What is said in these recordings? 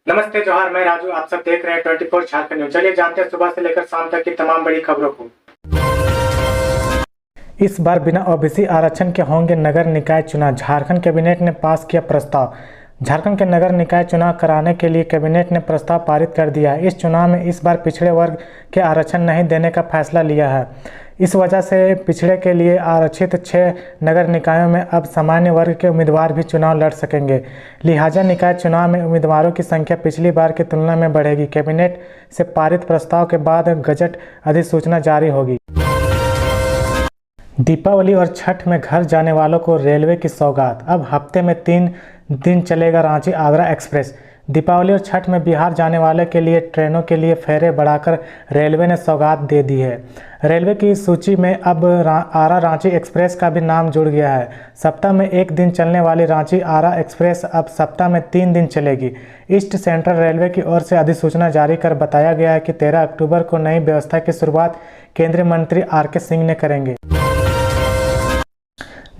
नमस्ते जोहार, मैं राजू। आप सब देख रहे हैं 24 झारखंड न्यूज। चलिए जानते हैं सुबह से लेकर शाम तक की तमाम बड़ी खबरों को। इस बार बिना ओबीसी आरक्षण के होंगे नगर निकाय चुनाव। झारखंड कैबिनेट ने पास किया प्रस्ताव। झारखंड के नगर निकाय चुनाव कराने के लिए कैबिनेट ने प्रस्ताव पारित कर दिया है। इस चुनाव में इस बार पिछड़े वर्ग के आरक्षण नहीं देने का फैसला लिया है। इस वजह से पिछड़े के लिए आरक्षित 6 नगर निकायों में अब सामान्य वर्ग के उम्मीदवार भी चुनाव लड़ सकेंगे। लिहाजा निकाय चुनाव में उम्मीदवारों की संख्या पिछली बार की तुलना में बढ़ेगी। कैबिनेट से पारित प्रस्ताव के बाद गजट अधिसूचना जारी होगी। दीपावली और छठ में घर जाने वालों को रेलवे की सौगात। अब हफ्ते में 3 दिन चलेगा रांची आगरा एक्सप्रेस। दीपावली और छठ में बिहार जाने वाले के लिए ट्रेनों के लिए फेरे बढ़ाकर रेलवे ने सौगात दे दी है। रेलवे की सूची में अब आरा रांची एक्सप्रेस का भी नाम जुड़ गया है। सप्ताह में 1 दिन चलने वाली रांची आरा एक्सप्रेस अब सप्ताह में 3 दिन चलेगी। ईस्ट सेंट्रल रेलवे की ओर से अधिसूचना जारी कर बताया गया है कि 13 अक्टूबर को नई व्यवस्था की शुरुआत केंद्रीय मंत्री आर.के. सिंह ने करेंगे।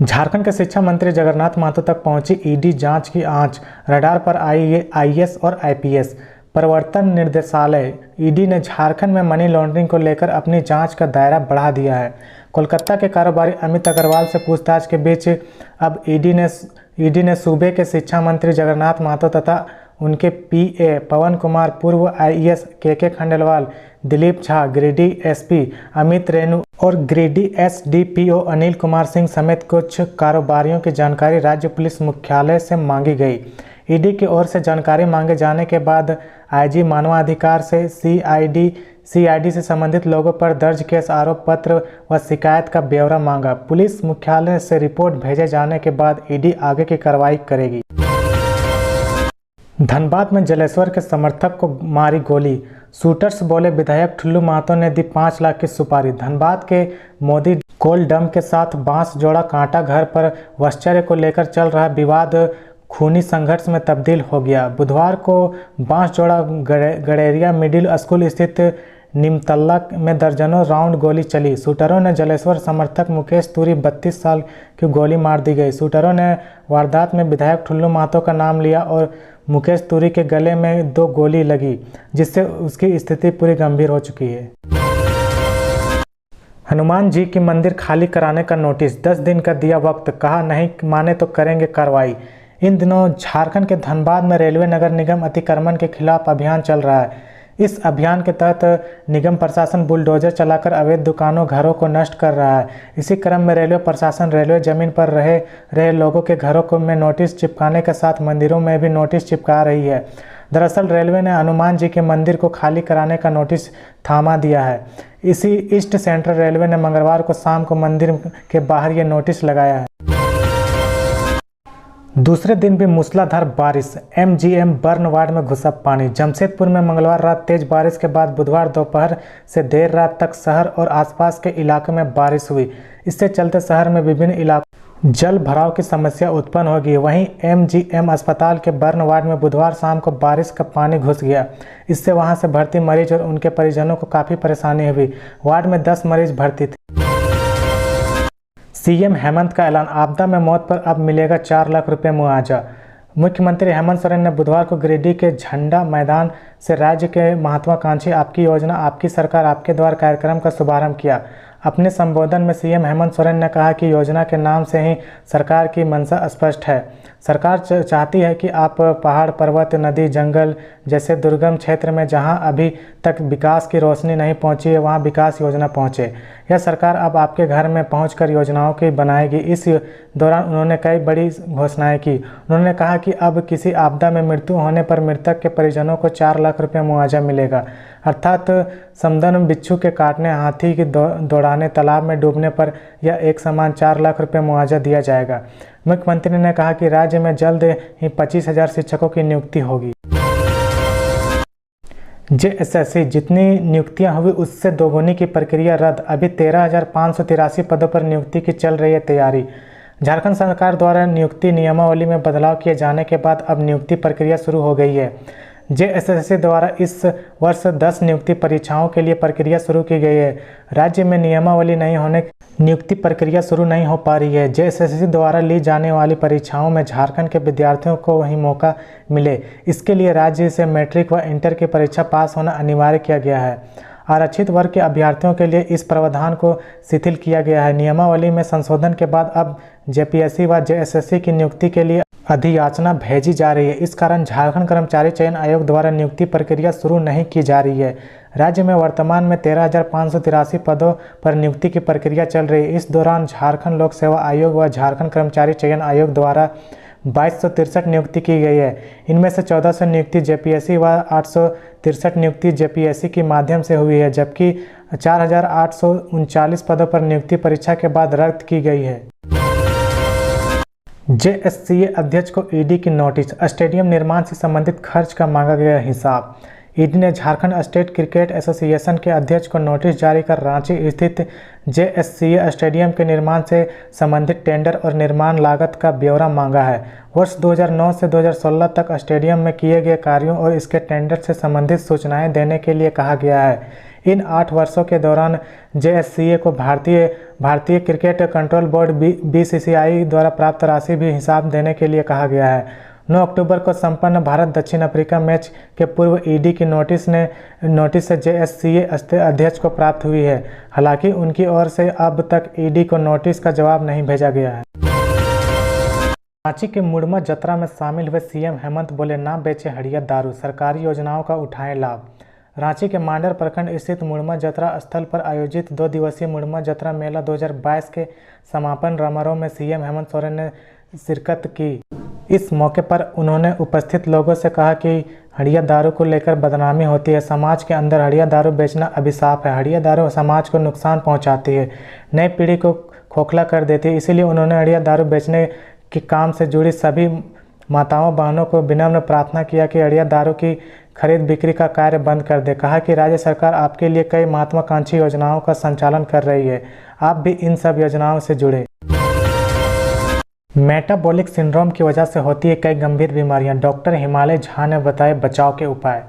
झारखंड के शिक्षा मंत्री जगन्नाथ महतो तक पहुंची ईडी जांच की आंच। रडार पर आई आईएएस और आईपीएस। प्रवर्तन निर्देशालय ईडी ने झारखंड में मनी लॉन्ड्रिंग को लेकर अपनी जांच का दायरा बढ़ा दिया है। कोलकाता के कारोबारी अमित अग्रवाल से पूछताछ के बीच अब ईडी ने सूबे के शिक्षा मंत्री जगन्नाथ महतो तथा उनके पीए पवन कुमार, पूर्व आईएएस के खंडेलवाल, दिलीप झा, गिरिडीह एसपी अमित रेणु और गिरिडीह एसडीपीओ अनिल कुमार सिंह समेत कुछ कारोबारियों की जानकारी राज्य पुलिस मुख्यालय से मांगी गई। ईडी की ओर से जानकारी मांगे जाने के बाद आईजी मानवाधिकार से सीआईडी से संबंधित लोगों पर दर्ज केस, आरोप पत्र व शिकायत का ब्यौरा मांगा। पुलिस मुख्यालय से रिपोर्ट भेजे जाने के बाद ईडी आगे की कार्रवाई करेगी। धनबाद में जलेश्वर के समर्थक को मारी गोली। शूटर्स बोले विधायक ठुल्लू महतो ने दी 5 लाख की सुपारी। धनबाद के मोदी कोल डम के साथ बांस जोड़ा कांटा घर पर वस्चर्य को लेकर चल रहा विवाद खूनी संघर्ष में तब्दील हो गया। बुधवार को बांस जोड़ा गड़ेरिया मिडिल स्कूल स्थित निमतल्ला में दर्जनों राउंड गोली चली। शूटरों ने जलेश्वर समर्थक मुकेश तुरी 32 साल की गोली मार दी गई। शूटरों ने वारदात में विधायक ठुल्लू महतो का नाम लिया और मुकेश तुरी के गले में 2 गोली लगी, जिससे उसकी स्थिति पूरी गंभीर हो चुकी है। हनुमान जी की मंदिर खाली कराने का नोटिस। 10 दिन का दिया वक्त, कहा नहीं माने तो करेंगे कार्रवाई। इन दिनों झारखंड के धनबाद में रेलवे नगर निगम अतिक्रमण के खिलाफ अभियान चल रहा है। इस अभियान के तहत निगम प्रशासन बुलडोजर चलाकर अवैध दुकानों, घरों को नष्ट कर रहा है। इसी क्रम में रेलवे प्रशासन रेलवे जमीन पर रहे लोगों के घरों को में नोटिस चिपकाने के साथ मंदिरों में भी नोटिस चिपका रही है। दरअसल रेलवे ने हनुमान जी के मंदिर को खाली कराने का नोटिस थामा दिया है। इसी ईस्ट सेंट्रल रेलवे ने मंगलवार को शाम को मंदिर के बाहर ये नोटिस लगाया है। दूसरे दिन भी मूसलाधार बारिश। एमजीएम बर्न वार्ड में घुसा पानी। जमशेदपुर में मंगलवार रात तेज बारिश के बाद बुधवार दोपहर से देर रात तक शहर और आसपास के इलाकों में बारिश हुई। इससे चलते शहर में विभिन्न इलाकों जल भराव की समस्या उत्पन्न हो गई। वहीं एमजीएम अस्पताल के बर्न वार्ड में बुधवार शाम को बारिश का पानी घुस गया। इससे वहां से भर्ती मरीज और उनके परिजनों को काफ़ी परेशानी हुई। वार्ड में 10 मरीज भर्ती थे। सीएम हेमंत का ऐलान। आपदा में मौत पर अब मिलेगा 4 लाख रुपये मुआवजा। मुख्यमंत्री हेमंत सोरेन ने बुधवार को गिरिडीह के झंडा मैदान से राज्य के महत्वाकांक्षी आपकी योजना आपकी सरकार आपके द्वार कार्यक्रम का शुभारंभ किया। अपने संबोधन में सीएम हेमंत सोरेन ने कहा कि योजना के नाम से ही सरकार की मंशा स्पष्ट है। सरकार चाहती है कि आप पहाड़, पर्वत, नदी, जंगल जैसे दुर्गम क्षेत्र में जहां अभी तक विकास की रोशनी नहीं पहुंची है, वहां विकास योजना पहुंचे। यह सरकार अब आपके घर में पहुंचकर योजनाओं की बनाएगी। इस दौरान उन्होंने कई बड़ी घोषणाएं की। उन्होंने कहा कि अब किसी आपदा में मृत्यु होने पर मृतक के परिजनों को 4 लाख रुपये मुआवजा मिलेगा। अर्थात समदन बिच्छू के काटने, हाथी की दौड़ाने, तालाब में डूबने पर यह एक समान 4 लाख रुपये मुआवजा दिया जाएगा। मुख्यमंत्री ने कहा कि राज्य में जल्द ही 25,000 शिक्षकों की नियुक्ति होगी। जेएसएससी जितनी नियुक्तियां हुई उससे दोगुनी की प्रक्रिया रद्द। अभी 13,583 पदों पर नियुक्ति की चल रही है तैयारी। झारखंड सरकार द्वारा नियुक्ति नियमावली में बदलाव किए जाने के बाद अब नियुक्ति प्रक्रिया शुरू हो गई है। जेएसएससी द्वारा इस वर्ष 10 नियुक्ति परीक्षाओं के लिए प्रक्रिया शुरू की गई है। राज्य में नियमावली नहीं होने नियुक्ति प्रक्रिया शुरू नहीं हो पा रही है। जेएसएससी द्वारा ली जाने वाली परीक्षाओं में झारखंड के विद्यार्थियों को वही मौका मिले, इसके लिए राज्य से मैट्रिक व इंटर की परीक्षा पास होना अनिवार्य किया गया है। आरक्षित वर्ग के अभ्यर्थियों के लिए इस प्रावधान को शिथिल किया गया है। नियमावली में संशोधन के बाद अब जेपीएससी व जेएसएससी की नियुक्ति के लिए अधियाचना भेजी जा रही है। इस कारण झारखंड कर्मचारी चयन आयोग द्वारा नियुक्ति प्रक्रिया शुरू नहीं की जा रही है। राज्य में वर्तमान में 13,583 पदों पर नियुक्ति की प्रक्रिया चल रही है। इस दौरान झारखंड लोक सेवा आयोग व झारखंड कर्मचारी चयन आयोग द्वारा 2263 नियुक्ति की गई है। इनमें से 1400 नियुक्ति जेपीएससी व 863 नियुक्ति जेपीएससी के माध्यम से हुई है, जबकि 4,839 पदों पर नियुक्ति परीक्षा के बाद रद्द की गई है। जेएससीए अध्यक्ष को ईडी की नोटिस, स्टेडियम निर्माण से संबंधित खर्च का मांगा गया हिसाब। ईडी ने झारखंड स्टेट क्रिकेट एसोसिएशन के अध्यक्ष को नोटिस जारी कर रांची स्थित जेएससीए स्टेडियम के निर्माण से संबंधित टेंडर और निर्माण लागत का ब्यौरा मांगा है। वर्ष 2009 से 2016 तक स्टेडियम में किए गए कार्यों और इसके टेंडर से संबंधित सूचनाएं देने के लिए कहा गया है। इन 8 वर्षों के दौरान जेएससीए को भारतीय क्रिकेट कंट्रोल बोर्ड बीसीसीआई द्वारा प्राप्त राशि भी हिसाब देने के लिए कहा गया है। 9 अक्टूबर को संपन्न भारत दक्षिण अफ्रीका मैच के पूर्व ईडी की नोटिस से जेएससीए अध्यक्ष को प्राप्त हुई है। हालांकि उनकी ओर से अब तक ईडी को नोटिस का जवाब नहीं भेजा गया है। रांची के मुड़मा जतरा में शामिल हुए सीएम हेमंत बोले, ना बेचे हड़िया दारू, सरकारी योजनाओं का उठाएं लाभ। रांची के मांडर प्रखंड स्थित मुड़मा जतरा स्थल पर आयोजित 2 दिवसीय मुड़मा जतरा मेला 2022 के समापन समारोह में सीएम हेमंत सोरेन ने शिरकत की। इस मौके पर उन्होंने उपस्थित लोगों से कहा कि हड़िया दारू को लेकर बदनामी होती है। समाज के अंदर हड़िया दारू बेचना अभिशाप है। हड़िया दारू समाज को नुकसान पहुंचाती है, नई पीढ़ी को खोखला कर देती है। इसीलिए उन्होंने हड़िया दारू बेचने के काम से जुड़ी सभी माताओं बहनों को विनम्र प्रार्थना किया कि हड़िया दारू की खरीद बिक्री का कार्य बंद कर दे। कहा कि राज्य सरकार आपके लिए कई महत्वाकांक्षी योजनाओं का संचालन कर रही है, आप भी इन सब योजनाओं से जुड़े। मेटाबॉलिक सिंड्रोम की वजह से होती है कई गंभीर बीमारियां, डॉक्टर हिमालय झा ने बताए बचाव के उपाय।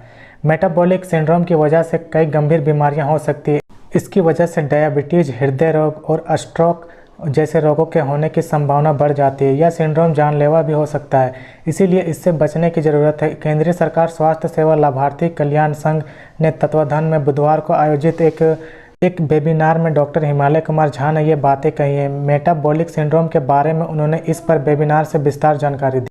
मेटाबॉलिक सिंड्रोम की वजह से कई गंभीर बीमारियां हो सकती है। इसकी वजह से डायबिटीज, हृदय रोग और स्ट्रोक जैसे रोगों के होने की संभावना बढ़ जाती है। यह सिंड्रोम जानलेवा भी हो सकता है, इसीलिए इससे बचने की जरूरत है। केंद्रीय सरकार स्वास्थ्य सेवा लाभार्थी कल्याण संघ ने तत्वाधान में बुधवार को आयोजित एक वेबिनार में डॉक्टर हिमालय कुमार झा ने ये बातें कही हैं। मेटाबॉलिक सिंड्रोम के बारे में उन्होंने इस पर वेबिनार से विस्तार जानकारी दी।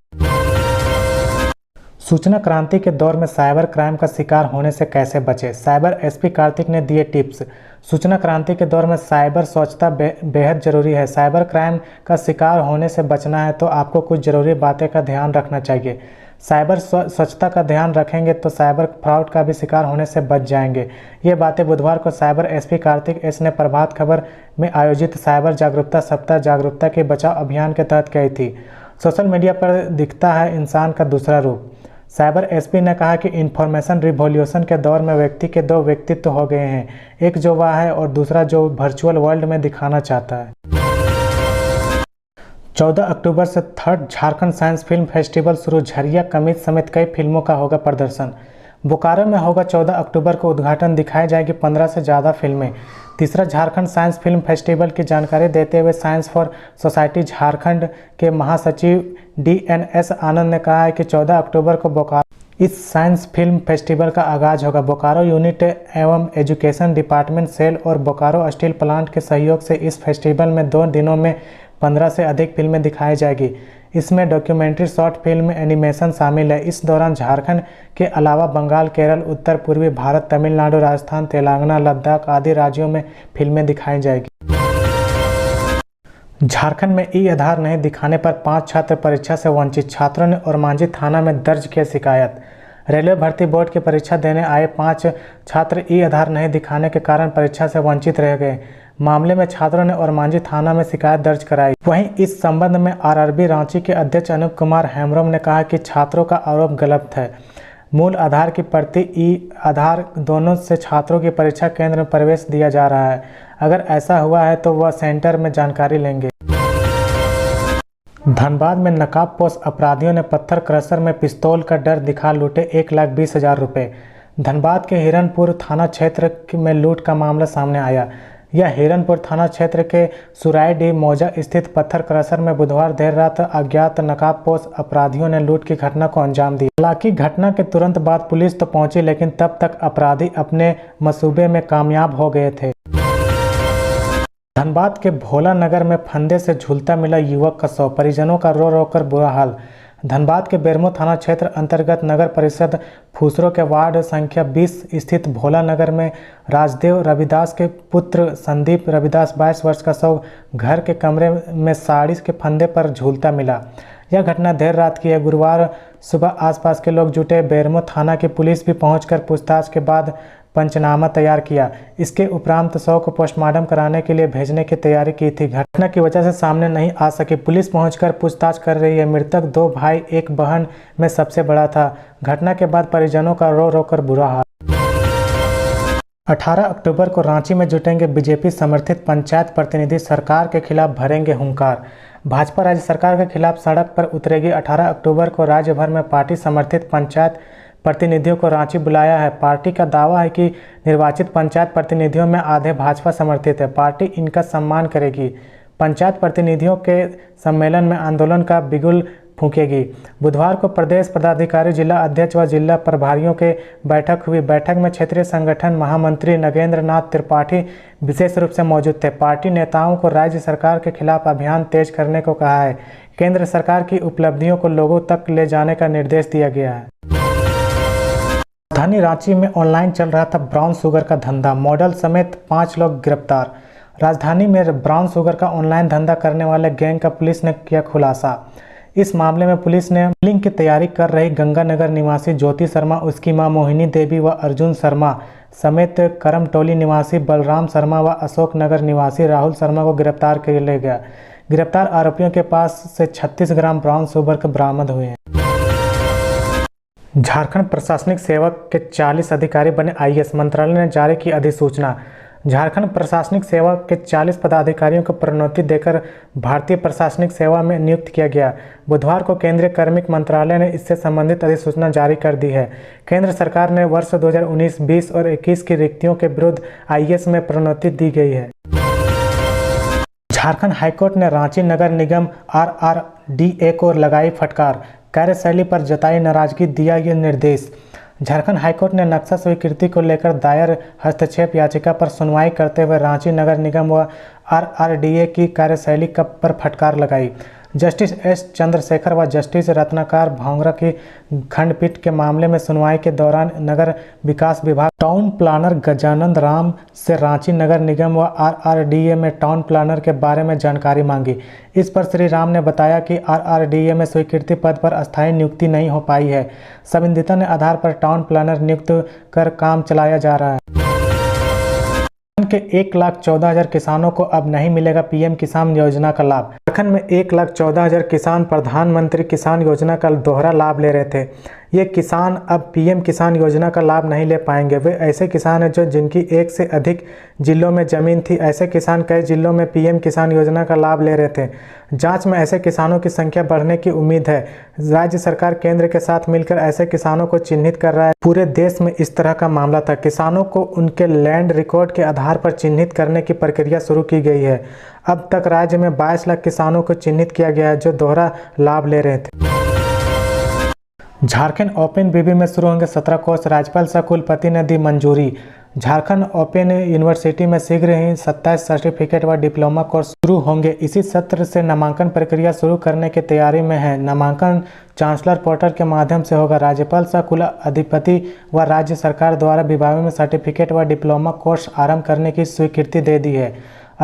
सूचना क्रांति के दौर में साइबर क्राइम का शिकार होने से कैसे बचें, साइबर एसपी कार्तिक ने दिए टिप्स। सूचना क्रांति के दौर में साइबर स्वच्छता बेहद जरूरी है। साइबर क्राइम का शिकार होने से बचना है तो आपको कुछ जरूरी बातें का ध्यान रखना चाहिए। साइबर स्वच्छता का ध्यान रखेंगे तो साइबर फ्रॉड का भी शिकार होने से बच जाएंगे। ये बातें बुधवार को साइबर एसपी कार्तिक एस ने प्रभात खबर में आयोजित साइबर जागरूकता सप्ताह जागरूकता के बचाव अभियान के तहत कही थी। सोशल मीडिया पर दिखता है इंसान का दूसरा रूप। साइबर एसपी ने कहा कि इंफॉर्मेशन रिवॉल्यूशन के दौर में व्यक्ति के 2 व्यक्तित्व हो गए हैं, एक जो वह है और दूसरा जो वर्चुअल वर्ल्ड में दिखाना चाहता है। 14 अक्टूबर से 3rd Jharkhand science film festival शुरू, झरिया कमित समेत कई फिल्मों का होगा प्रदर्शन। बोकारो में होगा 14 अक्टूबर को उद्घाटन, दिखाई जाएगी 15 से ज़्यादा फिल्में। तीसरा झारखंड साइंस फिल्म फेस्टिवल की जानकारी देते हुए साइंस फॉर सोसाइटी झारखंड के महासचिव DNS आनंद ने कहा है कि 14 अक्टूबर को बोकारो इस साइंस फिल्म फेस्टिवल का आगाज होगा। बोकारो यूनिट एवं एजुकेशन डिपार्टमेंट सेल और बोकारो स्टील प्लांट के सहयोग से इस फेस्टिवल में 2 दिनों में 15 से अधिक फिल्में दिखाई जाएगी। इसमें डॉक्यूमेंट्री, शॉर्ट फिल्म, एनिमेशन शामिल है। इस दौरान झारखंड के अलावा बंगाल, केरल, उत्तर पूर्वी भारत, तमिलनाडु, राजस्थान, तेलंगाना, लद्दाख आदि राज्यों में फिल्में दिखाई जाएगी। झारखंड में ई-आधार नहीं दिखाने पर 5 छात्र परीक्षा से वंचित, छात्रों ने ओरमांझी थाना में दर्ज किया शिकायत। रेलवे भर्ती बोर्ड की परीक्षा देने आए 5 छात्र ई-आधार नहीं दिखाने के कारण परीक्षा से वंचित रह गए। मामले में छात्रों ने ओरमांझी थाना में शिकायत दर्ज कराई। वहीं इस संबंध में आरआरबी रांची के अध्यक्ष अनूप कुमार हेम्ब्रम ने कहा कि छात्रों का आरोप गलत है। मूल आधार की प्रति ई-आधार दोनों से छात्रों की परीक्षा केंद्र में प्रवेश दिया जा रहा है। अगर ऐसा हुआ है तो वह सेंटर में जानकारी लेंगे। धनबाद में नकाबपोश अपराधियों ने पत्थर क्रशर में पिस्तौल का डर दिखा लूटे 1,20,000 रुपये। धनबाद के हिरनपुर थाना क्षेत्र में लूट का मामला सामने आया। यह हिरनपुर थाना क्षेत्र के सुराईडीह मौजा स्थित पत्थर क्रशर में बुधवार देर रात अज्ञात नकाबपोश अपराधियों ने लूट की घटना को अंजाम दिया। हालांकि घटना के तुरंत बाद पुलिस तो पहुंची, लेकिन तब तक अपराधी अपने मंसूबे में कामयाब हो गए थे। धनबाद के भोला नगर में फंदे से झूलता मिला युवक का शव, परिजनों का रो रो कर बुरा हाल। धनबाद के बेरमो थाना क्षेत्र अंतर्गत नगर परिषद फूसरो के वार्ड संख्या 20 स्थित भोला नगर में राजदेव रविदास के पुत्र संदीप रविदास 22 वर्ष का शव घर के कमरे में साड़ी के फंदे पर झूलता मिला। यह घटना देर रात की है। गुरुवार सुबह आसपास के लोग जुटे। बेरमो थाना की पुलिस भी पहुंचकर पूछताछ के बाद पंचनामा तैयार किया। इसके उपरांत शव को पोस्टमार्टम कराने के लिए भेजने की तैयारी की थी। घटना की वजह से सामने नहीं आ सकी। पुलिस पहुंचकर पूछताछ कर रही है। मृतक 2 भाई 1 बहन में सबसे बड़ा था। घटना के बाद परिजनों का रो रो कर बुरा हाल। 18 अक्टूबर को रांची में जुटेंगे बीजेपी समर्थित पंचायत प्रतिनिधि, सरकार के खिलाफ भरेंगे हुंकार। भाजपा राज्य सरकार के खिलाफ सड़क पर उतरेगी। 18 अक्टूबर को राज्य भर में पार्टी समर्थित पंचायत प्रतिनिधियों को रांची बुलाया है। पार्टी का दावा है कि निर्वाचित पंचायत प्रतिनिधियों में आधे भाजपा समर्थित है। पार्टी इनका सम्मान करेगी। पंचायत प्रतिनिधियों के सम्मेलन में आंदोलन का बिगुल फूंकेगी। बुधवार को प्रदेश पदाधिकारी, जिला अध्यक्ष व जिला प्रभारियों के बैठक हुई। बैठक में क्षेत्रीय संगठन महामंत्री नगेंद्र नाथ त्रिपाठी विशेष रूप से मौजूद थे। पार्टी नेताओं को राज्य सरकार के खिलाफ अभियान तेज करने को कहा है। केंद्र सरकार की उपलब्धियों को लोगों तक ले जाने का निर्देश दिया गया है। राजधानी रांची में ऑनलाइन चल रहा था ब्राउन शुगर का धंधा, मॉडल समेत 5 लोग गिरफ्तार। राजधानी में ब्राउन शुगर का ऑनलाइन धंधा करने वाले गैंग का पुलिस ने किया खुलासा। इस मामले में पुलिस ने किलिंग की तैयारी कर रही गंगानगर निवासी ज्योति शर्मा, उसकी मां मोहिनी देवी व अर्जुन शर्मा समेत करमटोली निवासी बलराम शर्मा व अशोक नगर निवासी राहुल शर्मा को गिरफ्तार कर लिया गया। गिरफ्तार आरोपियों के पास से 36 ग्राम ब्राउन शुगर के बरामद हुए हैं। झारखंड प्रशासनिक सेवा के 40 अधिकारी बने आईएएस, मंत्रालय ने जारी की अधिसूचना। झारखंड प्रशासनिक सेवा के 40 पदाधिकारियों को प्रोन्नति देकर भारतीय प्रशासनिक सेवा में नियुक्त किया गया। बुधवार को केंद्रीय कार्मिक मंत्रालय ने इससे संबंधित अधिसूचना जारी कर दी है। केंद्र सरकार ने वर्ष 2019, 20 और 21 की रिक्तियों के विरुद्ध आईएएस में प्रोन्नति दी गई है। झारखंड हाईकोर्ट ने रांची नगर निगम RRDA को लगाई फटकार, कार्यशैली पर जताई नाराजगी, दिया ये निर्देश। झारखंड हाईकोर्ट ने नक्शा स्वीकृति को लेकर दायर हस्तक्षेप याचिका पर सुनवाई करते हुए रांची नगर निगम व RRDA की कार्यशैली पर फटकार लगाई। जस्टिस S चंद्रशेखर व जस्टिस रत्नाकर भांगरा की खंडपीठ के मामले में सुनवाई के दौरान नगर विकास विभाग टाउन प्लानर गजानंद राम से रांची नगर निगम व RRDA में टाउन प्लानर के बारे में जानकारी मांगी। इस पर श्री राम ने बताया कि RRDA में स्वीकृति पद पर अस्थायी नियुक्ति नहीं हो पाई है। संविदा के आधार पर टाउन प्लानर नियुक्त कर काम चलाया जा रहा है। के 1,14,000 किसानों को अब नहीं मिलेगा पीएम किसान योजना का लाभ। झारखंड में 1,14,000 किसान प्रधानमंत्री किसान योजना का दोहरा लाभ ले रहे थे। ये किसान अब पीएम किसान योजना का लाभ नहीं ले पाएंगे। वे ऐसे किसान हैं जो जिनकी 1 से अधिक जिलों में जमीन थी। ऐसे किसान कई जिलों में पीएम किसान योजना का लाभ ले रहे थे। जांच में ऐसे किसानों की संख्या बढ़ने की उम्मीद है। राज्य सरकार केंद्र के साथ मिलकर ऐसे किसानों को चिन्हित कर रहा है। पूरे देश में इस तरह का मामला था। किसानों को उनके लैंड रिकॉर्ड के आधार पर चिन्हित करने की प्रक्रिया शुरू की गई है। अब तक राज्य में 22 लाख किसानों को चिन्हित किया गया है जो दोहरा लाभ ले रहे थे। झारखंड ओपन विवि में शुरू होंगे 17 कोर्स, राज्यपाल सह कुलपति ने दी मंजूरी। झारखंड ओपन यूनिवर्सिटी में शीघ्र ही 27 सर्टिफिकेट व डिप्लोमा कोर्स शुरू होंगे। इसी सत्र से नामांकन प्रक्रिया शुरू करने की तैयारी में है। नामांकन चांसलर पोर्टल के माध्यम से होगा। राज्यपाल सह कुलाधिपति व राज्य सरकार द्वारा विभागों में सर्टिफिकेट व डिप्लोमा कोर्स आरंभ करने की स्वीकृति दे दी है।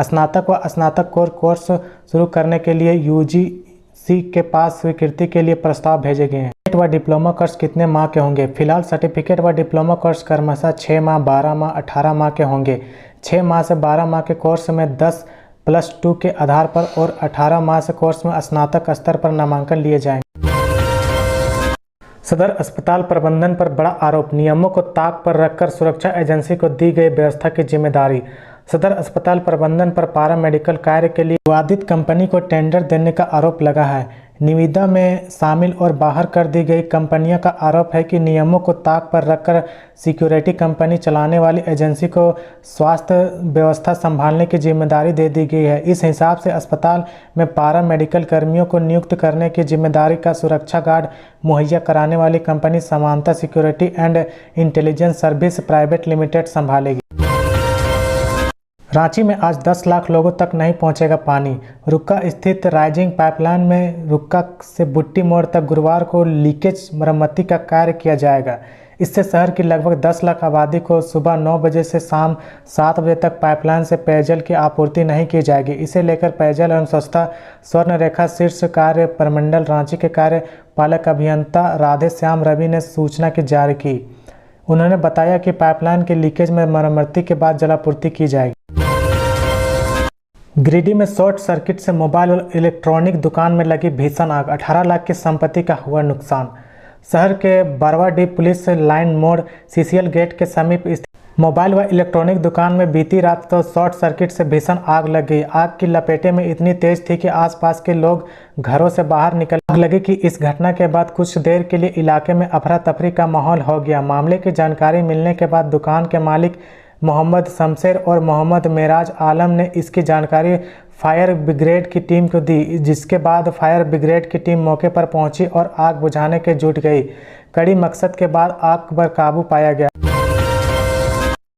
स्नातक व स्नातक कोर्स शुरू करने के लिए यूजीसी के पास स्वीकृति के लिए प्रस्ताव भेजे गए हैं। व डिप्लोमा कोर्स कितने माह के होंगे? फिलहाल सर्टिफिकेट व डिप्लोमा कोर्स क्रमशः 6 माह, 12 माह, 18 माह के होंगे। 6 माह से 12 माह के कोर्स में 10+2 के आधार पर और 18 माह से कोर्स में स्नातक स्तर पर नामांकन लिए जाएंगे। सदर अस्पताल प्रबंधन पर बड़ा आरोप, नियमों को ताक पर रखकर सुरक्षा एजेंसी को दी गई व्यवस्था की जिम्मेदारी। सदर अस्पताल प्रबंधन पर पारा मेडिकल कार्य के लिए विवादित कंपनी को टेंडर देने का आरोप लगा है। निविदा में शामिल और बाहर कर दी गई कंपनियों का आरोप है कि नियमों को ताक पर रखकर सिक्योरिटी कंपनी चलाने वाली एजेंसी को स्वास्थ्य व्यवस्था संभालने की जिम्मेदारी दे दी गई है। इस हिसाब से अस्पताल में पारा मेडिकल कर्मियों को नियुक्त करने की जिम्मेदारी का सुरक्षा गार्ड मुहैया कराने वाली company Samanta security and intelligence service private limited संभालेगी। रांची में आज 10 लाख लोगों तक नहीं पहुंचेगा पानी। रुक्का स्थित राइजिंग पाइपलाइन में रुक्का से बुट्टी मोड़ तक गुरुवार को लीकेज मरम्मती का कार्य किया जाएगा। इससे शहर की लगभग 10 लाख आबादी को सुबह 9 बजे से शाम 7 बजे तक पाइपलाइन से पेयजल की आपूर्ति नहीं की जाएगी। इसे लेकर पेयजल एवं स्वच्छता स्वर्ण रेखा शीर्ष कार्य प्रमंडल रांची के कार्यपालक अभियंता राधे श्याम रवि ने सूचना की जारी की। उन्होंने बताया कि पाइपलाइन के लीकेज में मरम्मती के बाद जलापूर्ति की जाएगी। गिरिडीह में शॉर्ट सर्किट से मोबाइल और इलेक्ट्रॉनिक दुकान में लगी भीषण आग, 18 लाख की संपत्ति का हुआ नुकसान। शहर के बरवाडीह पुलिस लाइन मोड़ सीसीएल गेट के समीप स्थित मोबाइल व इलेक्ट्रॉनिक दुकान में बीती रात तो शॉर्ट सर्किट से भीषण आग लग गई। आग की लपेटे में इतनी तेज थी कि आसपास के लोग घरों से बाहर निकल आग लगी कि इस घटना के बाद कुछ देर के लिए इलाके में अफरा तफरी का माहौल हो गया। मामले की जानकारी मिलने के बाद दुकान के मालिक मोहम्मद शमशेर और मोहम्मद मेराज आलम ने इसकी जानकारी फायर ब्रिगेड की टीम को दी, जिसके बाद फायर ब्रिगेड की टीम मौके पर पहुंची और आग बुझाने के जुट गई। कड़ी मकसद के बाद आग पर काबू पाया गया।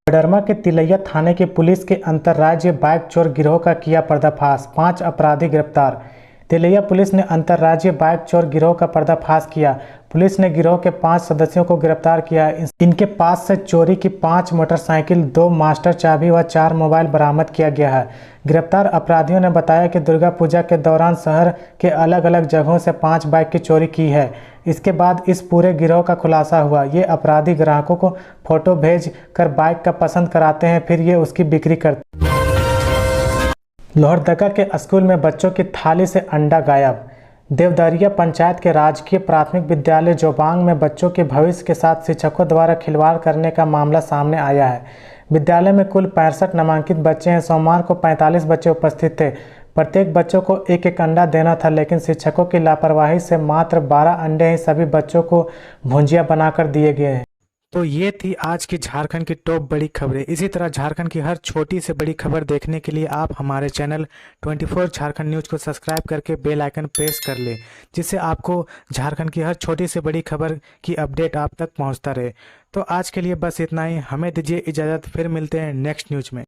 कोडरमा के तिलैया थाने की पुलिस के अंतर्राज्यीय बाइक चोर गिरोह का किया पर्दाफाश, 5 अपराधी गिरफ्तार। तिलैया पुलिस ने अंतर्राज्यीय बाइक चोर गिरोह का पर्दाफाश किया। पुलिस ने गिरोह के 5 सदस्यों को गिरफ्तार किया। इनके पास से चोरी की 5 मोटरसाइकिल, 2 मास्टर चाबी व 4 मोबाइल बरामद किया गया है। गिरफ्तार अपराधियों ने बताया कि दुर्गा पूजा के दौरान शहर के अलग अलग जगहों से 5 बाइक की चोरी की है। इसके बाद इस पूरे गिरोह का खुलासा हुआ। ये अपराधी ग्राहकों को फोटो भेज कर बाइक का पसंद कराते हैं, फिर ये उसकी बिक्री करते हैं। लोहरदगा के स्कूल में बच्चों की थाली से अंडा गायब। देवदरिया पंचायत के राजकीय प्राथमिक विद्यालय जोबांग में बच्चों के भविष्य के साथ शिक्षकों द्वारा खिलवाड़ करने का मामला सामने आया है। विद्यालय में कुल 65 नामांकित बच्चे हैं। सोमवार को 45 बच्चे उपस्थित थे। प्रत्येक बच्चों को एक एक अंडा देना था, लेकिन शिक्षकों की लापरवाही से मात्र 12 अंडे ही सभी बच्चों को भुंजिया बनाकर दिए गए हैं। तो ये थी आज की झारखंड की टॉप बड़ी खबरें। इसी तरह झारखंड की हर छोटी से बड़ी खबर देखने के लिए आप हमारे चैनल 24 झारखंड न्यूज़ को सब्सक्राइब करके बेल आइकन प्रेस कर लें, जिससे आपको झारखंड की हर छोटी से बड़ी खबर की अपडेट आप तक पहुंचता रहे। तो आज के लिए बस इतना ही। हमें दीजिए इजाज़त, फिर मिलते हैं नेक्स्ट न्यूज़ में।